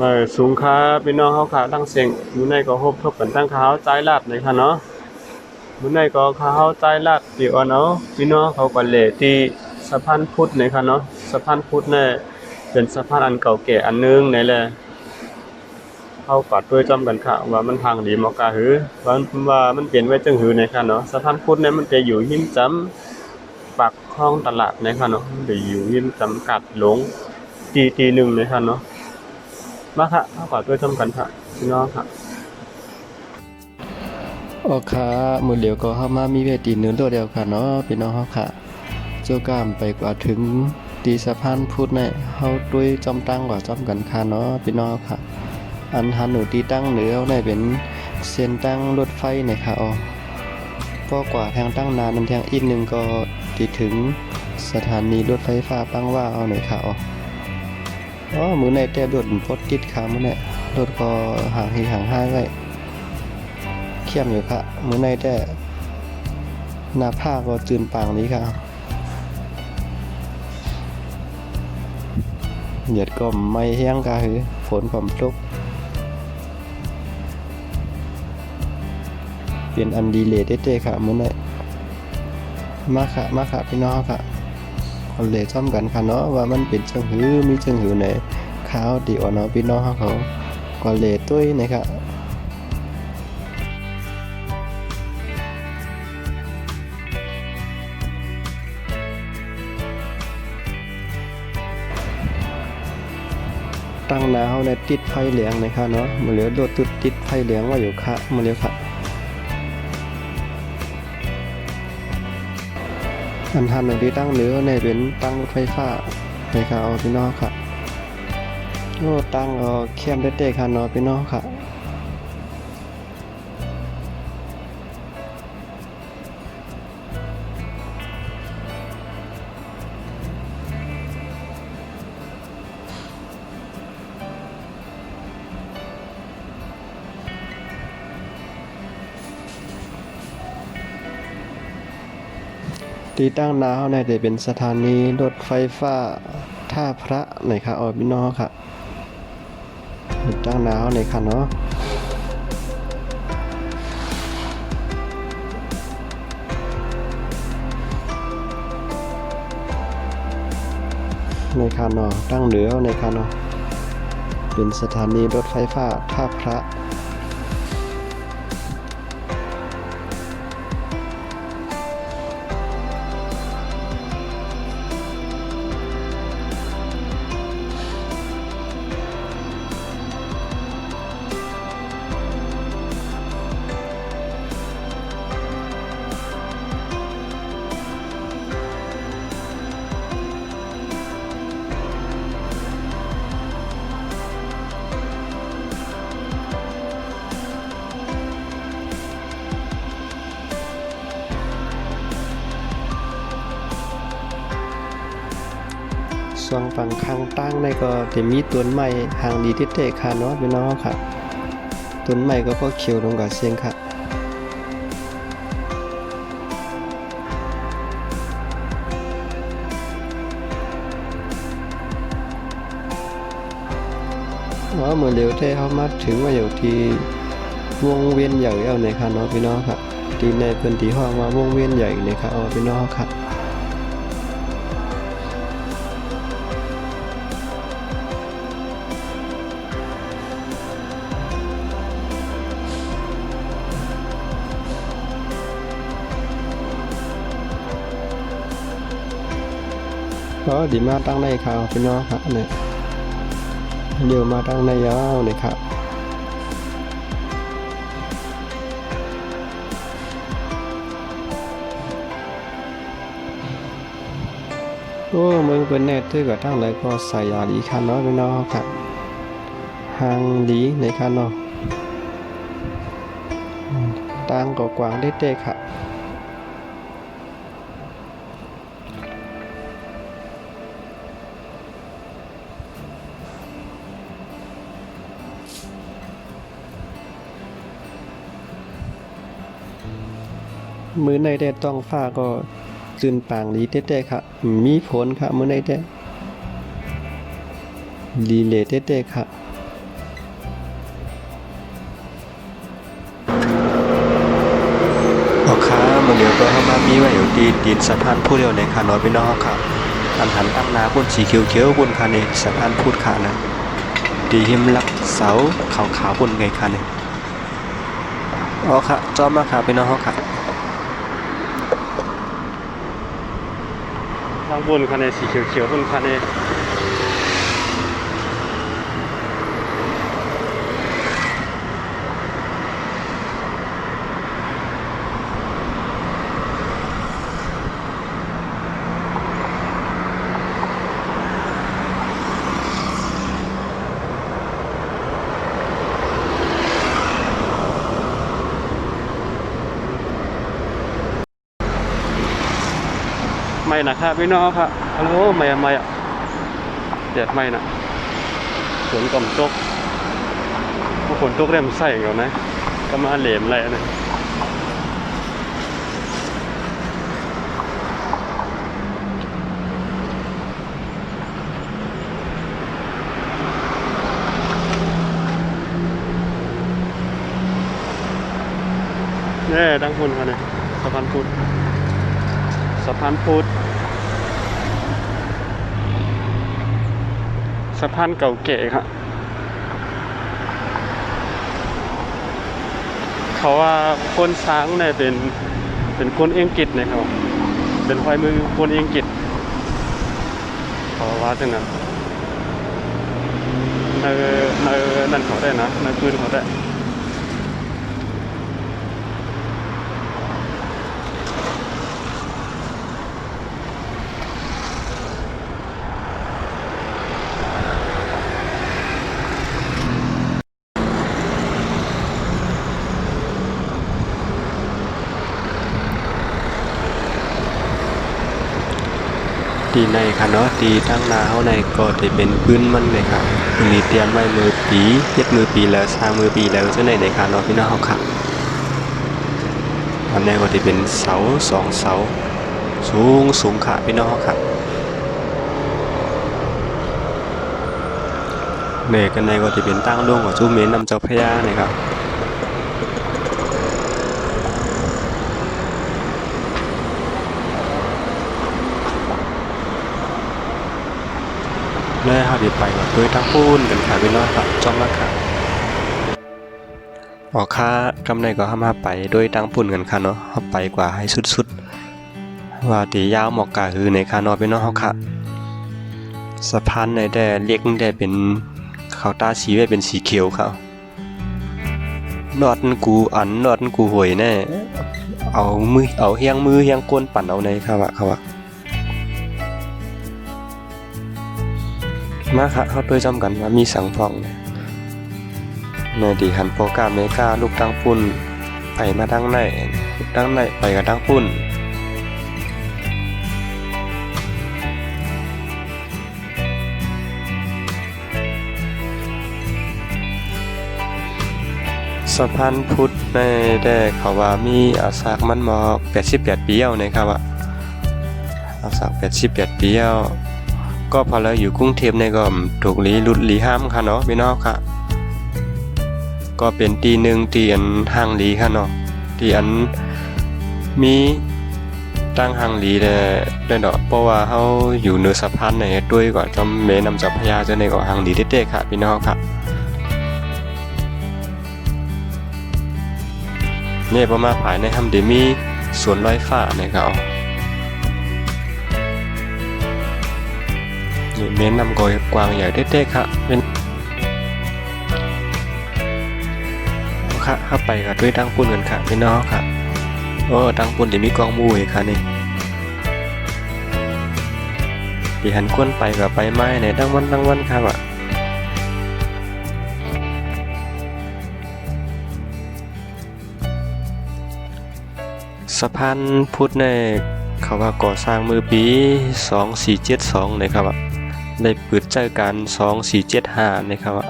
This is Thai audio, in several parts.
มาสูงค้าพี่น้องเขาขาตั้งเสียงมื้อในก็ฮบทบกันตั้งเขาใจลาดเลยค่ะเนาะมื้อในก็เขาใจลาดที่อ่อนเอาพี่น้องเขาก็แลที่สะพานพุทธนี่ค่ะเนาะสะพานพุทธเนี่ยเป็นสะพานอันเก่าแก่อันนึงนี่แหละเขาก็ด้วยจำกันค่ะว่ามันทางดีบ่กะหือว่ามันเป็นไว้จังหือนี่ค่ะเนาะสะพานพุทธเนี่ยมันจะอยู่หิมจำปากคลองตลาดนี่ค่ะเนาะมันจะอยู่หิมจำกัดหลงตีหนึ่งนี่ค่ะเนาะ มาค่ะข้าวกอดด้วยชมกันค่ะพี่น้องค่ะโอค่ะมื้อเหลียวก็เข้ามามีเวทีหนึงตัวเดียวค่ะเนาะพี่น้องเฮาค่ะเจ้ากามไปกว่าถึงตีสะพานพุทธเนี่ยเฮาด้วยจอมตั้งกว่าจอมกันค่ะเนาะพี่น้องค่ะอันหันหนูตีตั้งเหนือเนี่ยเป็นเส้นตั้งรถไฟเนี่ยค่ะอ๋อก็กว่าทางตั้งนานนั้นทางอีกหนึงก็ที่ถึงสถานีรถไฟฟ้าปังว่าเอาหน่อยค่ะอ๋อมื้อในแต่รถพดติดค่ะมื้อเนี่ยรถก็ห่างหีห่างห้ายไว้เข้มอยู่ค่ะมื้อในแต่หน้าผ้าก็จืนปางนี้ค่ะเหยียดก็ไม่แห้งกะหือฝนก็ตกเป็นอันดีเลย์เต้ๆค่ะมื้อนี้มาค่ะพี่น้องค่ะคนเลซ้อมกันค่ะเนาะว่ามันเป็นจังหือมีจังหือไหนขาวดีอ่อนเนาะพี่น้องเขาก็เลตุ้ยนะครับตั้งหนาเฮาในติดไฟเหลืองนะครับเนาะมื้อเหลือโดดติดไฟเหลืองไว้อยู่ค่ะมื้อเหลือค่ะอันทันที่ตั้งเหลือในเป็นตั้งรถไฟฟ้านะครับเอาพี่น้องค่ะโอ้ตั้งเข้มเต้ๆค่ะเนาะพี่น้องค่ะที่ตั้งหนาเฮาในจะเป็นสถานีรถไฟฟ้าท่าพระนะครับเอาพี่น้องค่ะที่ตั้งหนาเฮาในค่ะเนาะในคานอตั้งเหนือในคานอเป็นสถานีรถไฟฟ้าท่าพระส่วนฝั่งข้างตั้งในก็จะมีต้นไม้ห่างดีที่เตะค่ะเนาะพี่น้องค่ะต้นไม้ก็พอเขียวลงกับเสียงค่ะว่าเมื่อเร็วเท่เขามาถึงว่าอยู่ที่วงเวียนใหญ่เอาในค่ะเนาะพี่น้องค่ะที่ในพื้นที่ห้องว่าวงเวียนใหญ่ในค่ะเอาพี่น้องค่ะก็ดีมาตั้งในค่ะพี่น้องค่ะเนี่ยเดี๋ยวมาตั้งในยาวเลยค่ะโอ้เมืองเป็นแน่ทื่อกับทั้งหลายก็ใส่ยาดีค่ะเนาะพี่น้องค่ะห่างดีในค่ะเนาะต่างก็กว้างได้เต้ค่ะมื้อในแต่ต้องฟ้าก็ตื่นปางดีเต้ๆค่ะมีผลค่ะมื้อในแต่ดีเลยเต้ๆค่ะ ดี๋ยวก็เข้ามามีไว้อยู่ที่ตีนสะพานพุทธเดียวในคานอพี่น้องค่ะอันหันตั้งนาพุ่นสีเขียวๆพุ่นค่ะนี่สะพานพุทธค่ะนะตีหิมลักเสาขาวๆพุ่นไงค่ะนี่อ๋อค่ะจอมมาค่ะพี่น้องค่ะ ทางบนคันนี้สีเขียวๆบนคันนี้ไม่นะครับพี่น้องครับฮัลโหลไม่อ่ะเด็ดไม่นะฝนก่อมตกพวกฝนตกเริ่มใส่กันนะก็มาเหลมอะไรนะเนี่ยดังพุ่นคันนี้สะพานพุทธสะพานพุทธสะพานเก่าเก๋ครับเขาว่าคนช้างเนี่ยเป็นคนอังกฤษนะครับเป็นควายมือคนอังกฤษเขาว่าจังนั้นในนั่นเขาได้นะในปืนเขาได้ตีในค่ะเนาะตีตั้งนาเฮาในก็จะเป็นพื้นมันเลยครับมีเตรียมไว้มือปีเฮ็ดมือปีแล้วสร้างมือปีแล้วจังได๋ในค่ะเนาะพี่น้องเฮาค่ะอันนี้ก็จะเป็นเสา2เสาสูงค่ะพี่น้องเฮาค่ะในกันในก็จะเป็นตั้งลงของจุเมนนำเจ้าพระยานะครับแล้วเฮาสิไปกับด้วยทั้งปูนกันค่ะพี่น้องครับจ้องมาค่ะออกค่ากำไรก็ห้ามาไปด้วยตั้งปุ่นกันค่ะเนาะเฮาไปกว่าให้สุดๆว่าตียาวหมอกกะคือในค่ะเนาะพี่น้องเฮาค่ะสะพานในได้เรียกได้เป็นเขาตาสีไว้เป็นสีเขียวครับนอดกูหวยแน่เอาเฮียงมือเฮียงก้นปั่นเอาในครับว่ามาค่ะเขาด้วยจำกันว่ามีสังพองในดีหันโปรกาเมกาลูกตั้งปุ่นไปมาดังในลูกตั้งในไปกับตั้งปุ่นสะพานพุทธในได้เขาว่ามีอาสากมันมา88ปีแล้วนะครับว่าอาสาก88ปีแล้วก็พอแล้วอยู่กรุงเทพในก็ถูกลุดหลีห้ามค่ะเนาะพี่น้องค่ะก็เป็นตีหนึ่งตีอันห่างหลีค่ะเนาะตีอันมีตั้งห่างหลีได้ดอกเพราะว่าเฮาอยู่เหนือสะพานในด้วยก็จำแม่น้ำเจ้าพระยาจะในก็ห่างหลีเด็ดๆค่ะพี่น้องค่ะเนี่ยประมาณภายในห้ำเดมีสวนลอยฟ้านะครับนี่เม้นนำกอยกวางใหญ่เด็ดๆค่ะเป็นค่ะเข้าไปกับด้วยตั้งปุ่นกันค่ะพี่น้องค่ะโอ้ตั้งปุ่นเดี๋ยวมีกองมูอีกค่ะนี่ที่หันก้นไปกับไปไม้ในตั้งวันครับอ่ะสะพานพุทธในเขาว่าก่อสร้างมือปี2472นะครับอ่ะได้เปิดใจการ2475นะครับอ่ะ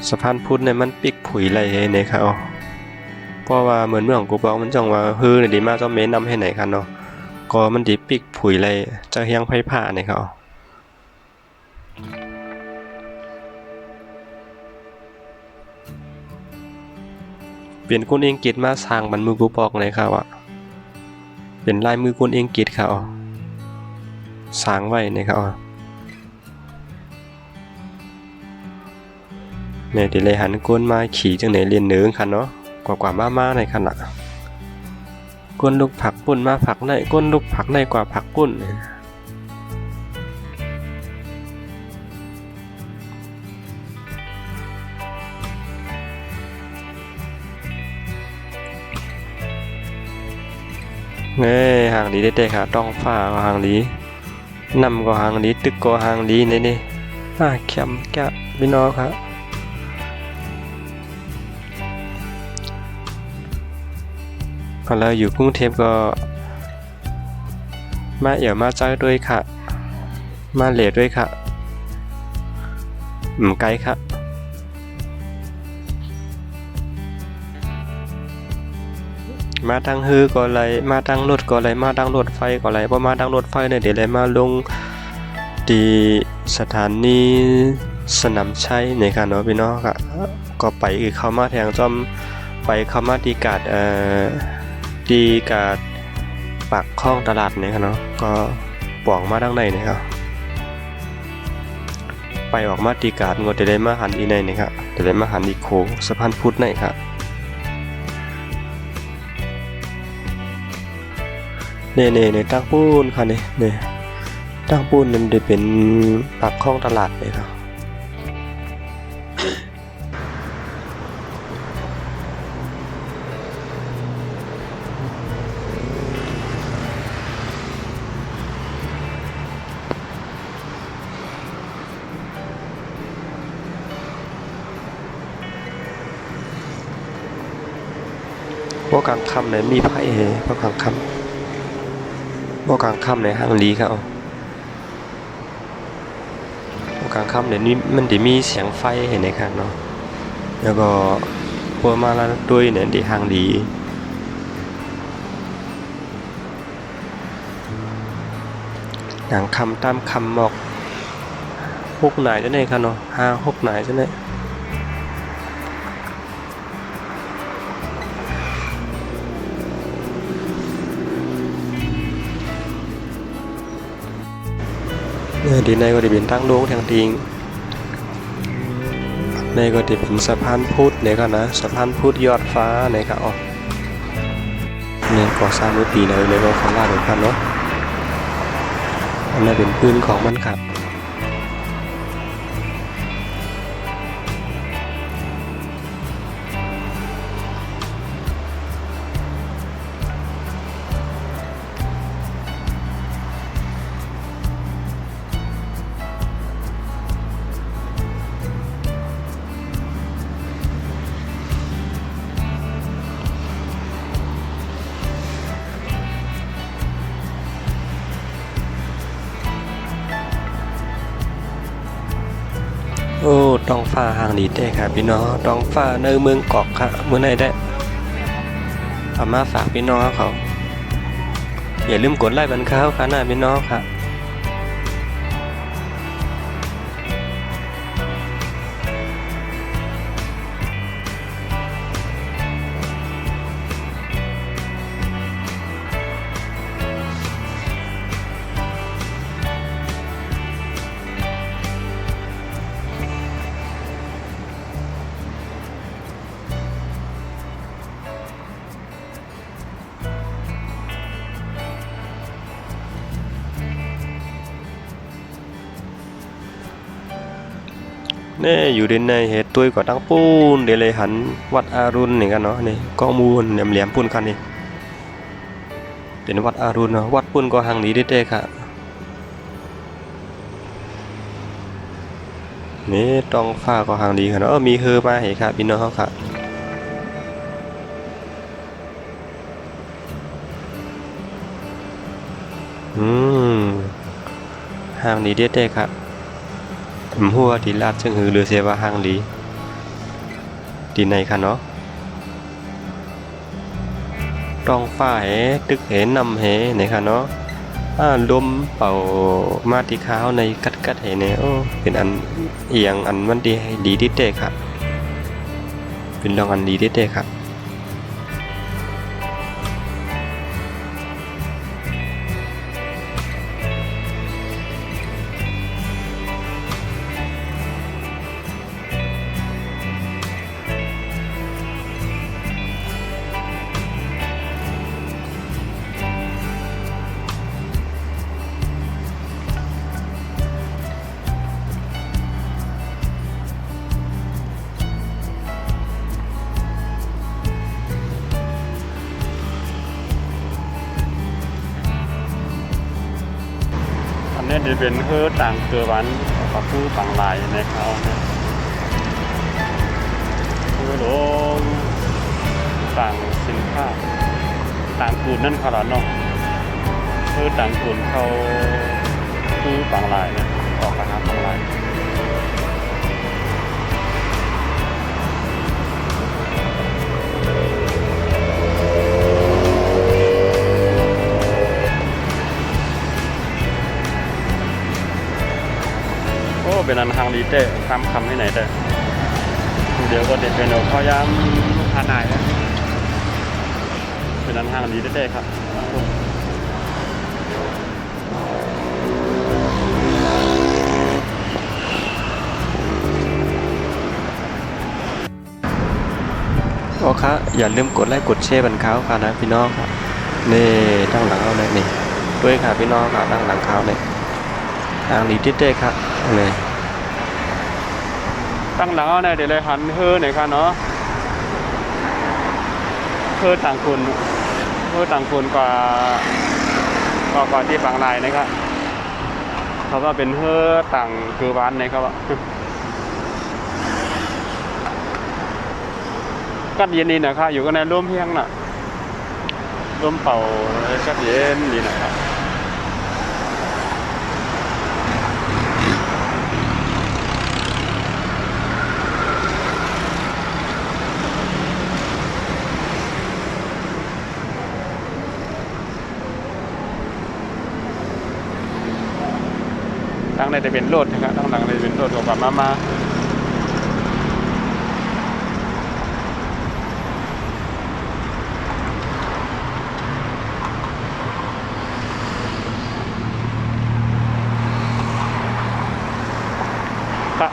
สะพานพุทธในมันปิกผุยไรนะครับเพราะว่าเหมือนเมืองกูบอกมันจังว่าฮือดีมากเจ้าเม้นนำให้ไหนกันเนาะก็มันดีปิกผุยไรจะเฮียงไผ่ผ้านะครับ เป็นคนอังกฤษมาสร้างบันมือกูปอกเลยครับอ่ะเป็นลายมือคนอังกฤษครับสร้างไว้นะครับเนี่ยเดี๋ยวเลยหันก้นมาขี่จังไหนเรียนเนื้อคันเนาะกว่ามาในขนาดก้นลูกผักปุ่นมาผักในก้นลูกผักในกว่าผักปุ่นเอ้ห่างดีได้ๆค่ะต้องฟ้าก็ห่างดีนำก็ห่างดีตึกก็ห่างดีนี่แคมแกะพี่น้องครับเราอยู่กรุงเทพก็มามาใจด้วยค่ะมาเลทด้วยค่ะไกลค่ะมาทางฮือก็เลยมาทางรถก็เลยมาทางรถไฟก็เลยพอมาทางรถไฟเนี่ยเดี๋ยวเลยมาลงที่สถานีสนามชัยในค่ะเนาะพี่น้องค่ะก็ไปเข้ามาแทงจอมไปเข้ามาที่กาดที่กาดปากคลองตลาดเนี่ยค่ะเนาะก็ป่องมาทางในเนี่ยครับไปออกมาตีกาดงดจะได้มาหันอีในเนี่ยครับจะได้มาหันอีโคสะพานพุทธในครับเนี่ยตั้งปูนค่ะเนี่ยตั้งปูนมันจะเป็นปากคลองตลาดเลยครับพวกกลางค่ำเนี่ยมีไพ่พวกกลางค่ำในห้างลีครับพวกกลางค่ำเนี่ยนี่มันจะมีเสียงไฟเห็นไหมครับเนาะแล้วก็พวกมาแล้วด้วยเนี่ยที่ห้างลีกลางค่ำตามคำบอก6 นายจะไหนครับเนาะ5-6 นายจะไหนดีในก็จะเป็นตั้งโลกทางทิงในก็จะเป็นสะพานพุทธเนี่ยครับนะสะพานพุทธยอดฟ้าเนี่ยครับเนี่ยก่อสร้างเมื่อปีเลยก็ขอลาดเหมือนกันเนาะอันนี้เป็นพื้นของมันครับโอ้ตองฟ้าห่างดีได้ครับพี่น้องตองฟ้าในเมืองเกาะค่ะเมื่อไหร่ได้เอามาฝากพี่น้องเขาอย่าลืมกดไลค์บันเขาค่ะนะพี่น้องค่ะนี่อยู่ในเหตุตัวก็ตั้งปูนเดี๋ยวเลยหันวัดอารุณนี่กันเนาะนี่กองมูลเหลี่ยมปูนกันนี่เป็นวัดอารุณเนาะวัดปูนก็ห่างนี้ได้ค่ะนี่ต้องฟ้าก็ห่างดีค่ะเนาะมีเฮอมาเห็นค่ะพี่น้องเขาค่ะห่างนี้ได้ค่ะหัวที่ลาดเชิงหือหรือเสว่าห่างดีที่ไหนคะเนาะต้องฝ้าเหตึกเหนำเหไหนคะเนาะลมเป่ามาที่ขาวในกัดเหเนี่ยโอ้เป็นอันเอียงอันมันดีดีที่เตะค่ะเป็นรองอันดีที่เตะค่ะ นี่จะเป็นเฮือต่างเกลือหวานกับผู้ปังลายในเขาเนี่ยคือลงต่างสินค้าต่างกูนนั่นขนาดเนาะคือต่างกูนเขาผู้ปังลายเนี่ยออกมาหาปังลายเป็นอันทางดีเต้ตามคำที่ไหนเต้เดี๋ยวก็เด็ดเป็นพยายามหาไหนเป็นอันทางดีเต้ครับโอเคอย่าลืมกดไลค์กดแชร์บันเขาค่ะนะพี่น้องครับนี่ตั้งหลังเอาเลยนี่ด้วยค่ะพี่น้องค่ะตั้งหลังเขาเลยทางดีเต้ครับเลย ตั้งหลังเอาในเดี๋ยวเลยหันเฮือหน่อยค่ะเนาะเฮือต่างคุณกว่าที่บางรายนะครับเขาว่าเป็นเฮือต่างคือบ้านนะครับกัดเย็นดีนะครับอยู่กันในร่มเพียงน่ะร่มเป่ากัดเย็นดีนะครับตั้งในจะเป็นโลดนะครับตั้งหลังในจะเป็นโลดกับมา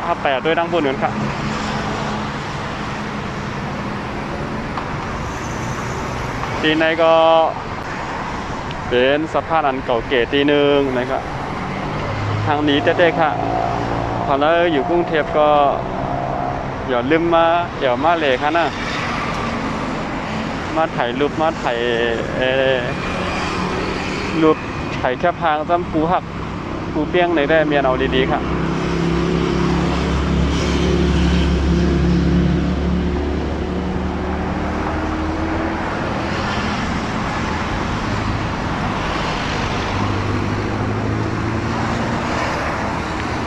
ถ้าแปดด้วยดังบนเหมือนครับทีในก็เป็นสะพานอันเก่าเก๋ทีหนึ่งนะครับทางนี้เต้ๆค่ะพอแล้วอยู่กรุงเทพก็อย่าลืมมาเลยค่ะนะมาถ่ายรูปมาถ่ายรูปถ่ายแค่พางซ้ำปูหักปูเปี้ยงในได้เมียนเอาดีๆค่ะ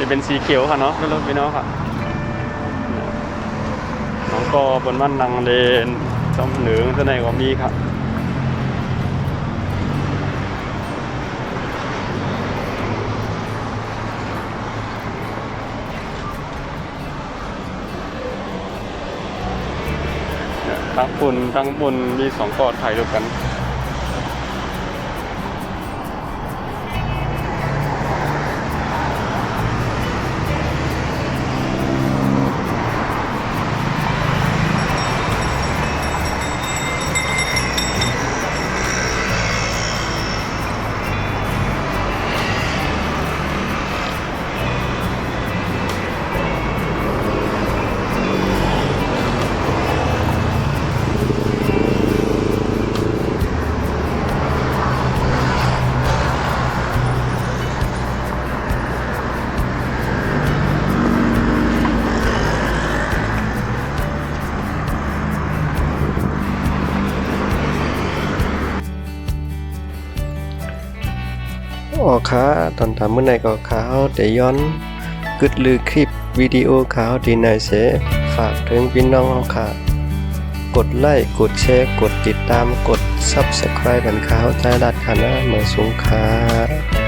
จะเป็นสีเขียวค่ะเนาะรถพี่น้องค่ะน้องก็บนบ้านนางเลนจอมเหนืองจะไหนก็มีครับตั้งปุ่นมีสองกอดถ่ายรูปกันอ๋อค่ะตอนทำเมื่อไหร่ก็ขาวแต่ย้อนกึดลือคลิปวิดีโอขาวที่ไหนเสฝากถึงพี่น้องค่ะกดไลค์กดแชร์กดติดตามกด Subscribe บันขาวใจรัดค่ะนะเมื่อสูงค่ะ